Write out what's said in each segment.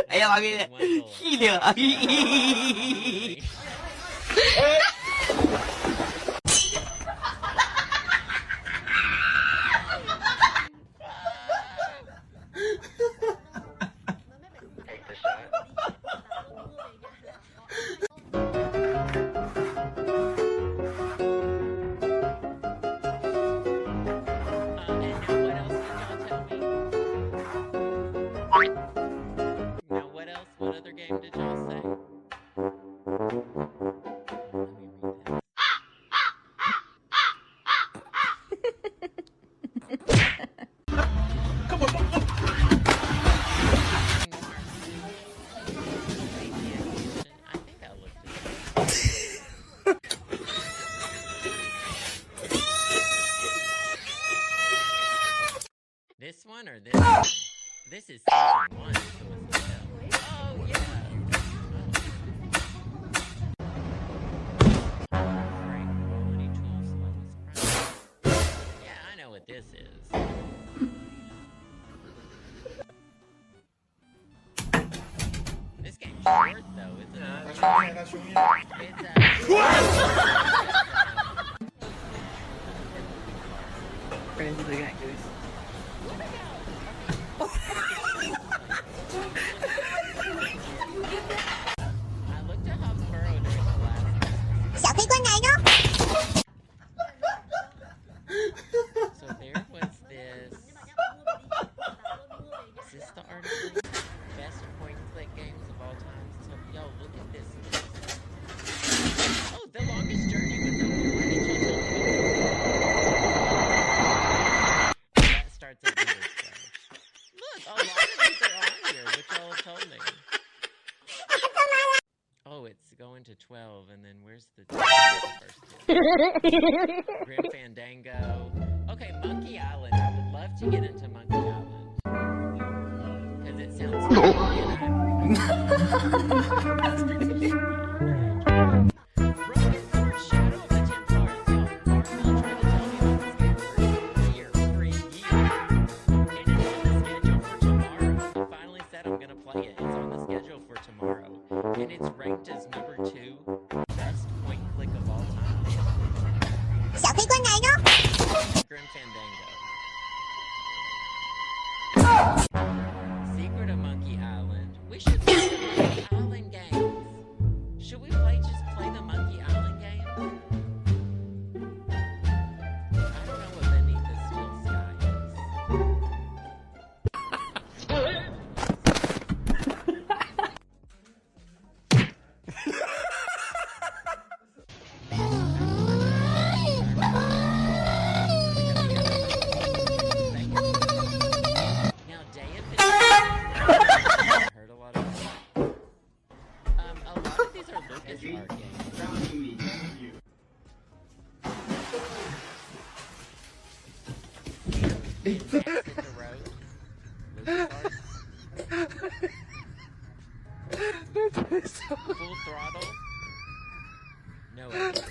Ayan, hili. Now what else? What other game did y'all say? Come on. I think I looked at it. This one or this one? This is season 1, so it's oh yeah. Quality tools, yeah, I know what this is. This game's short though, isn't it? It's I looked at Hobbsboro during the last. So there was this. Is this the article? Best point-and-click games of all time. So yo, look at this. Oh, The Longest Journey was up there. Why didn't you tell me? That starts at number 12. Look, a lot of these are on here, which y'all have told me. Oh, it's going to 12, and then where's the first two? Grim Fandango. Okay, Monkey Island. I would love to get into Monkey Island. Because it sounds Shadow of the Templars. Marvel tried to tell me about this game for a year. And it's on the schedule for tomorrow. I finally said I'm going to play it. It's on the schedule for tomorrow. And it's ranked as number 2 best point and click of all time. Grim Fandango. Secret of Monkey Island. We should play the Monkey Island games. Should we just play the Monkey Island game? I don't know what Beneath the Steel Sky is. Full Throttle? No idea.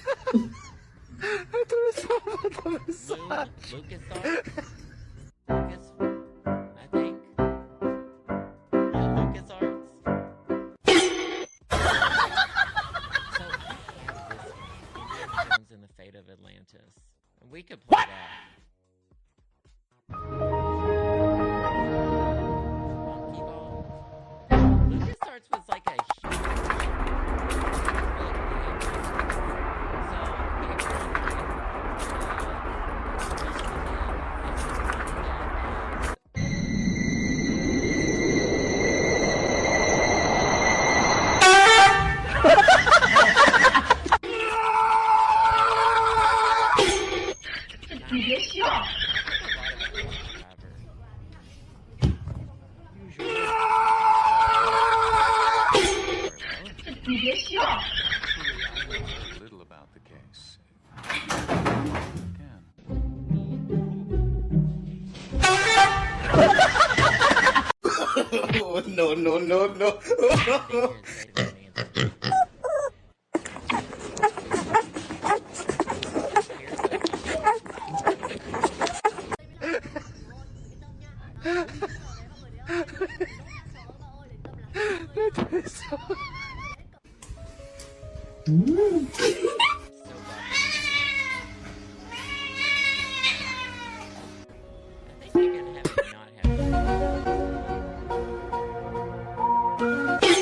LucasArts? Lucas, I think. Yeah, LucasArts. So, Indiana Jones and the Fate of Atlantis. And we could play that. Monkey Ball. LucasArts was like a little about the case. Oh, no.